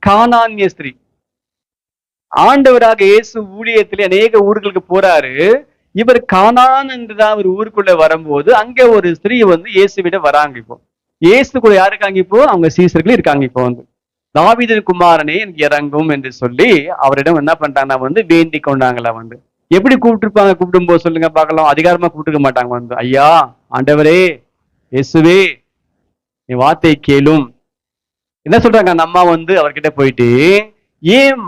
கானானிய ஸ்திரீ. ஆண்டவராக இயேசு ஊழியத்திலே அநேக ஊர்களுக்கு போறாரு. இவர் கானான் என்றுதான் ஒரு ஊருக்குள்ள வரும்போது அங்க ஒரு ஸ்திரீ வந்து இயேசுவிட வராங்க. இப்போ இயேசு கூட யாரு இருக்காங்க? இப்போ அவங்க சீசர்கள் இருக்காங்க. இப்போ வந்து தாவீதின் குமாரனே எனக்கு இறங்கும் என்று சொல்லி அவரிடம் என்ன பண்றாங்கன்னா வந்து வேண்டி கொண்டாங்களா. வந்து எப்படி கூப்பிட்டுருப்பாங்க? கூப்பிடும் போது சொல்லுங்க பார்க்கலாம். அதிகாரமா கூப்பிட்டுக்க மாட்டாங்க. வந்து ஐயா, ஆண்டவரே, இயேசுவே, என் வார்த்தை கேளும். என்ன சொல்றாங்க அந்த அம்மா வந்து அவர்கிட்ட போயிட்டு, என்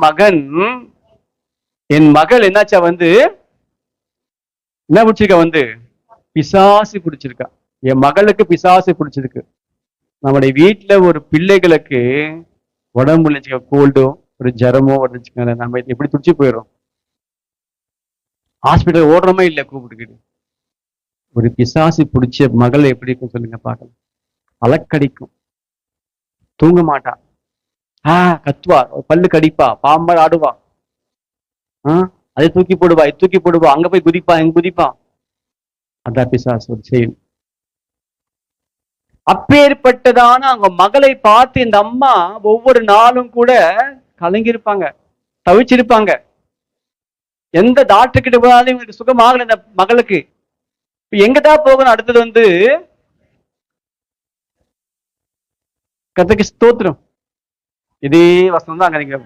மகள் என்னாச்சா வந்து என்ன பிடிச்சிருக்கா? வந்து பிசாசு பிடிச்சிருக்கா. என் மகளுக்கு பிசாசு பிடிச்சிருக்கு. நம்முடைய வீட்டுல ஒரு பிள்ளைகளுக்கு உடம்பு இல்லைச்சுக்க, கோல்டோ ஒரு ஜரமோ வந்துச்சுக்க, நம்ம எப்படி துடிச்சு போயிடும். ஹாஸ்பிட்டல் ஓடுறோமே இல்லை கூப்பிட்டுக்கிட்டு. ஒரு பிசாசு பிடிச்ச மகள் எப்படி இருக்கும் சொல்லுங்க பார்க்கலாம். அலக்கடிக்கும், தூங்க மாட்டா, கத்துவா, பல்லு கடிப்பா, பாம்பா ஆடுவா, அதை தூக்கி போடுவா, இது தூக்கி போடுவா, அங்க போய் குதிப்பா, எங்க குதிப்பா. அதான் பிசாசு ஒரு செயல். அப்பேற்பட்டதான அவங்க மகளை பார்த்து இந்த அம்மா ஒவ்வொரு நாளும் கூட கலங்கியிருப்பாங்க, தவிச்சிருப்பாங்க. எந்த டாக்டர் கிட்ட போனாலும் இவங்களுக்கு சுகமாகல இந்த மகளுக்கு. எங்கதான் போகணும்? அடுத்தது வந்து கர்த்தருக்கு ஸ்தோத்திரம். இதே வசனம் தான் அங்க நீங்க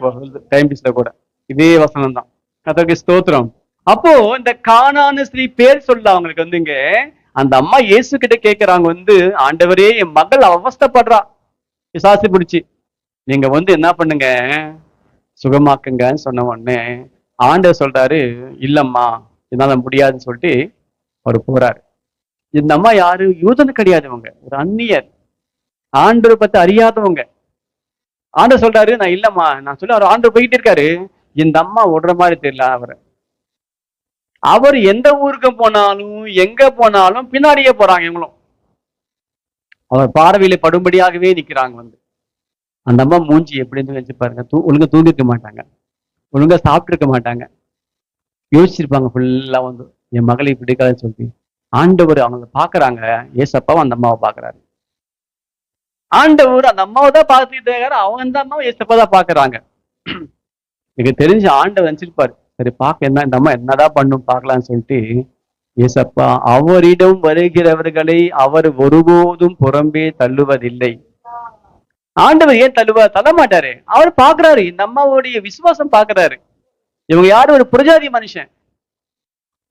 டைம் பீஸ்ல கூட இதே வசனம் தான். கர்த்தருக்கு ஸ்தோத்திரம். அப்போ இந்த கானான ஸ்திரீ பேர் சொல்ல அவங்களுக்கு வந்து இங்க அந்த அம்மா இயேசு கிட்ட கேட்கிறாங்க வந்து, ஆண்டவரே, என் மகள் அவஸ்தைப்படுறா, பிசாசு பிடிச்சி, நீங்க வந்து என்ன பண்ணுங்க, சுகமாக்குங்கன்னு சொன்ன உடனே ஆண்டவர் சொல்றாரு, இல்லம்மா, என்னால முடியாதுன்னு சொல்லிட்டு அவர் போறாரு. இந்த அம்மா யாரு? யூதனு கிடையாதவங்க, ஒரு அந்நியர், ஆண்டவரை பத்தி அறியாதவங்க. ஆண்டவர் சொல்றாரு, நான் இல்லம்மா, நான் சொல்லி அவர் ஆண்டவர் போயிட்டு இருக்காரு. இந்த அம்மா விடுற மாதிரி தெரியல. அவர் எந்த ஊருக்கு போனாலும் எங்க போனாலும் பின்னாடியே போறாங்க. இவங்களும் அவர் பார்வையில படும்படியாகவே நிக்கிறாங்க. வந்து அந்த அம்மா மூஞ்சி எப்படின்னு வச்சு பாருங்க. ஒழுங்கா தூங்கிருக்க மாட்டாங்க, ஒழுங்கா சாப்பிட்டு இருக்க மாட்டாங்க, யோசிச்சிருப்பாங்க ஃபுல்லா. வந்து என் மகளை பிடிக்காதுன்னு சொல்லி ஆண்டவர் அவங்க பாக்குறாங்க. ஏசப்பாவும் அந்த அம்மாவை பாக்குறாரு. ஆண்டவர் அந்த அம்மாவை தான் பார்த்துக்கிட்டு இருக்காரு. அவங்க அந்த அம்மாவை ஏசப்பா தான் பாக்குறாங்க. எனக்கு தெரிஞ்சு ஆண்டவர் நினைச்சிருப்பாரு, சரி பார்க்க என்ன இந்த அம்மா என்னதான் பண்ணும் பார்க்கலாம்னு சொல்லிட்டு, ஏசப்பா அவரிடம் வருகிறவர்களை அவர் ஒருபோதும் புறம்பே தள்ளுவதில்லை. ஆண்டவர் ஏன் தள்ள மாட்டாரு? அவர் பாக்குறாரு, இந்த அம்மாவுடைய விசுவாசம் பாக்குறாரு. இவங்க யாரும் ஒரு புரஜாதி மனுஷன்.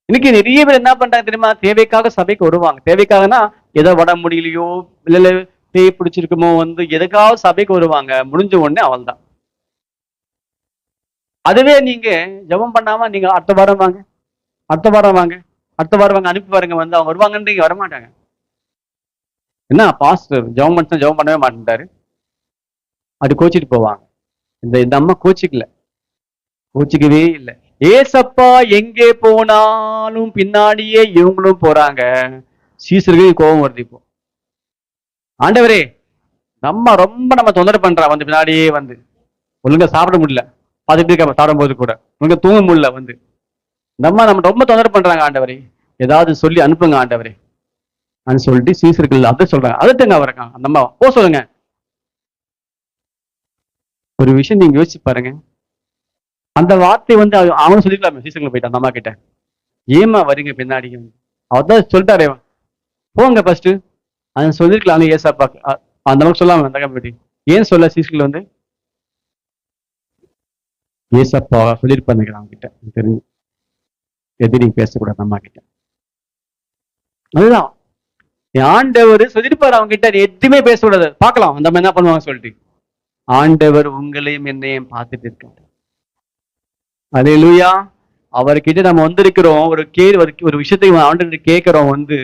இன்னைக்கு நிறைய பேர் என்ன பண்றாங்க தெரியுமா? தேவைக்காக சபைக்கு வருவாங்க. தேவைக்காகனா ஏதோ உடம்பு முடியலையோ இல்ல பேய் பிடிச்சிருக்குமோ வந்து எதுக்காவது சபைக்கு வருவாங்க. முடிஞ்ச உடனே அவள் தான். அதுவே நீங்க ஜெபம் பண்ணாம நீங்க அடுத்த வாரம் வாங்க, அடுத்த வாரம் வாங்க, அடுத்த வாரம் வாங்க அனுப்பி பாருங்க, வந்து அவங்க வருவாங்கன்னு வரமாட்டாங்க. என்ன பாஸ்டர் ஜெபம் பண்ணவே மாட்டேன்ட்டாரு, அப்படி கோச்சிட்டு போவாங்க. இந்த அம்மா கோச்சிக்கவே இல்லை. ஏசப்பா எங்கே போனாலும் பின்னாடியே இவங்களும் போறாங்க. சீசருக்கு கோபம் வருது. இப்போ ஆண்டவரே, நம்ம தொந்தரவு பண்றா, வந்து பின்னாடியே வந்து ஒழுங்கா சாப்பிட முடியல, பார்த்துட்டு இருக்க சாப்பிடும் போது கூட ஒழுங்கா தூங்க முடியல. வந்து நம்ம ரொம்ப தொந்தரவு பண்றாங்க. ஆண்டவரே, ஏதாவது சொல்லி அனுப்புங்க ஆண்டவரே அப்படின்னு சொல்லிட்டு சீசர்கள் அதை சொல்றாங்க. அதட்டுங்க அவருக்கா அந்த அம்மா போ சொல்லுங்க. ஒரு விஷயம் நீங்க யோசிச்சு பாருங்க. அந்த வார்த்தை வந்து அவனும் சொல்லிக்கலாமே சீசர்கள் போயிட்டு அந்த அம்மா கிட்ட, ஏமா வரீங்க பின்னாடி? அவர்தான் சொல்லிட்டாரே, போங்க ஃபர்ஸ்ட். அதை சொல்லிருக்கலாம் ஏசப்பா. அந்த அளவுக்கு சொல்லாம அந்த பற்றி ஏன் சொல்ல சீசர்கள் வந்து ஏசப்பா சொல்லியிருப்பாங்க அவங்க கிட்ட. தெரிஞ்சு எதிரி பேசக்கூடாது அம்மா கிட்ட. அதுதான் ஆண்டவர் சொல்லியிருப்பாரு அவங்க கிட்ட, எதுவுமே பேசக்கூடாது, பார்க்கலாம் அந்த மாதிரி என்ன பண்ணுவாங்க சொல்லிட்டு. ஆண்டவர் உங்களையும் என்னையும் பார்த்துட்டு இருக்காரு. அல்லேலூயா. அவர்கிட்ட நம்ம வந்திருக்கிறோம். ஒரு விஷயத்தை ஆண்டவர் கேட்கிறோம். வந்து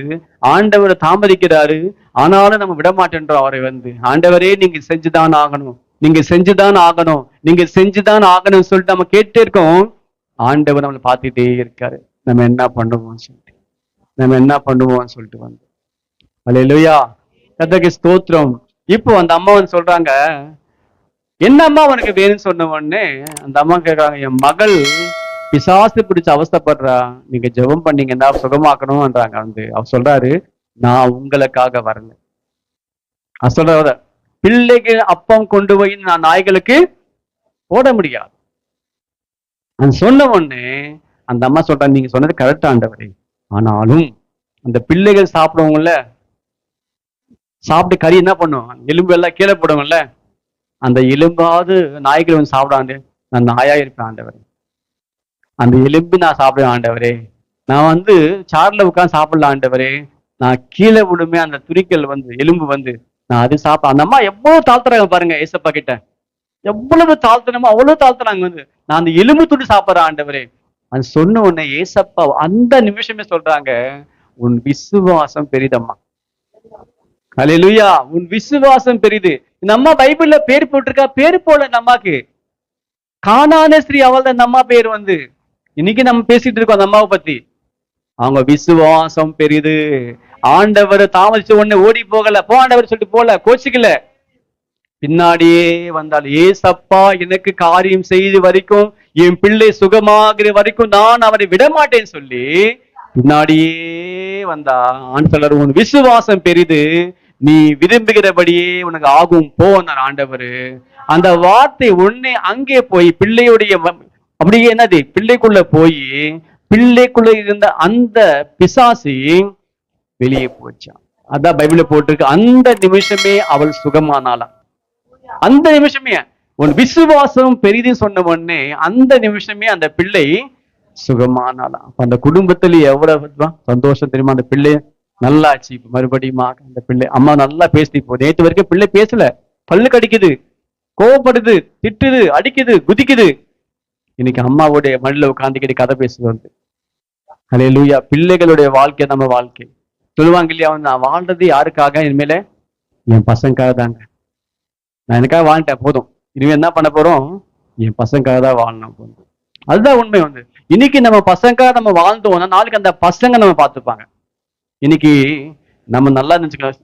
ஆண்டவர் தாமதிக்கிறாரு, ஆனாலும் நம்ம விட மாட்டேன்றோம் அவரை. வந்து ஆண்டவரே, நீங்க செஞ்சுதான் ஆகணும், நீங்க செஞ்சுதான் ஆகணும், நீங்க செஞ்சுதான் ஆகணும்னு சொல்லிட்டு நம்ம கேட்டே இருக்கோம். ஆண்டவர் நம்மளை பார்த்துட்டே இருக்காரு. நம்ம என்ன பண்ணுவோம்னு சொல்லிட்டு வந்து அல்லேலூயா. கர்த்தருக்கு ஸ்தோத்திரம். இப்போ அந்த அம்மா வந்து சொல்றாங்க, என்ன அம்மா உனக்கு வேணும்னு சொன்ன உடனே அந்த அம்மா கேட்கறாங்க, என் மகள் பிசாசு பிடிச்சு அவஸ்தைப்படுறா, நீங்க ஜெபம் பண்ணீங்கன்னா சுகமாக்கணும்ன்றாங்க. வந்து அவர் சொல்றாரு, நான் உங்களுக்காக வரல. சொல்ற பிள்ளைக்கு அப்பம் கொண்டு போய் நான் நாய்களுக்கு போட முடியாது. அது சொன்ன உடனே அந்த அம்மா சொல்றாங்க, நீங்க சொன்னது கரெக்டா ஆண்டவரே, ஆனாலும் அந்த பிள்ளைகள் சாப்பிடுவோம்ல, சாப்பிட்டு கறி என்ன பண்ணும், எலும்பு எல்லாம் கீழே போடுவோம்ல, அந்த எலும்பாவது நாய்கள் வந்து சாப்பிடாண்டு நான் நாயா இருப்பேன் ஆண்டவரே. அந்த எலும்பு நான் சாப்பிடுவேன் ஆண்டவரே. நான் வந்து சார்ல உட்காந்து சாப்பிடல ஆண்டவரே. நான் கீழே விழுமே அந்த துணிக்கல் வந்து எலும்பு வந்து நான் அது சாப்பிட. அந்த அம்மா எவ்வளவு தாழ்த்துறாங்க பாருங்க ஏசப்பா கிட்ட. எவ்வளவு தாழ்த்தணுமோ அவ்வளவு தாழ்த்துறாங்க வந்து. நான் அந்த எலும்பு துண்டு சாப்பிடுறேன் ஆண்டவரே. அது சொன்ன உடனே ஏசப்பா அந்த நிமிஷமே சொல்றாங்க, உன் விசுவாசம் பெரிதம்மா. அல்லேலூயா. உன் விசுவாசம் பெரிது. இந்த அம்மா பைபிள்ல பேர் போட்டிருக்கா, பேர் போல இந்த அம்மாக்கு. கானான ஸ்திரீ அவள் தான் இந்த அம்மா பேர் வந்து. இன்னைக்கு நம்ம பேசிட்டு இருக்கோம் அந்த அம்மாவை பத்தி. அவங்க விசுவாசம் பெரிது. ஆண்டவர் தாமதிச்ச உடனே ஓடி போகல, போ ஆண்டவர் சொல்லிட்டு போல, கோச்சிக்கல, பின்னாடியே வந்தாள். ஏசப்பா எனக்கு காரியம் செய்து வரைக்கும், என் பிள்ளை சுகமாகிற வரைக்கும் நான் அவரை விடமாட்டேன்னு சொல்லி பின்னாடியே வந்தா. ஆண்டவர் உன் விசுவாசம் பெரிது, நீ விரும்புகிறபடியே உனக்கு ஆகும் போனார் ஆண்டவர். அந்த வார்த்தை உடனே அங்கே போய் பிள்ளையுடைய அப்படியே என்னது பிள்ளைக்குள்ள போய் பிள்ளைக்குள்ள இருந்த அந்த பிசாசி வெளியே போச்சான். அதான் பைபிள்ல போட்டிருக்கு, அந்த நிமிஷமே அவள் சுகமானாளாம். அந்த நிமிஷமே உன் விசுவாசம் பெரிது சொன்ன உடனே அந்த நிமிஷமே அந்த பிள்ளை சுகமானாலாம். அந்த குடும்பத்துல எவ்வளவு சந்தோஷம் தெரியுமா. அந்த பிள்ளை நல்லாச்சு. இப்ப மறுபடியும் அந்த பிள்ளை அம்மா நல்லா பேசி, இப்போ நேற்று வரைக்கும் பிள்ளை பேசல, பல்லு கடிக்குது, கோவப்படுது, திட்டுது, அடிக்குது, குதிக்குது. இன்னைக்கு அம்மாவுடைய மடியில உட்காந்துக்கிட்டு கதை பேசுது வந்து. அல்லேலூயா. பிள்ளைகளுடைய வாழ்க்கை நம்ம வாழ்க்கை. சொல்லுவாங்க இல்லையா, நான் வாழ்றது யாருக்காக, இனிமேல என் பசங்களுக்காக தாங்க. நான் எனக்காக வாழ்ந்துட்டேன் போதும், இனிமே என்ன பண்ண போறோம், என் பசங்களுக்காக தான் வாழணும் போதும். அதுதான் உண்மை வந்து. இன்னைக்கு நம்ம பசங்களுக்காக நம்ம வாழ்ந்தோம்னா நாளைக்கு அந்த பசங்க நம்ம பார்த்துப்பாங்க. இன்னைக்கு நம்ம நல்லா நினைச்சுக்கணும்,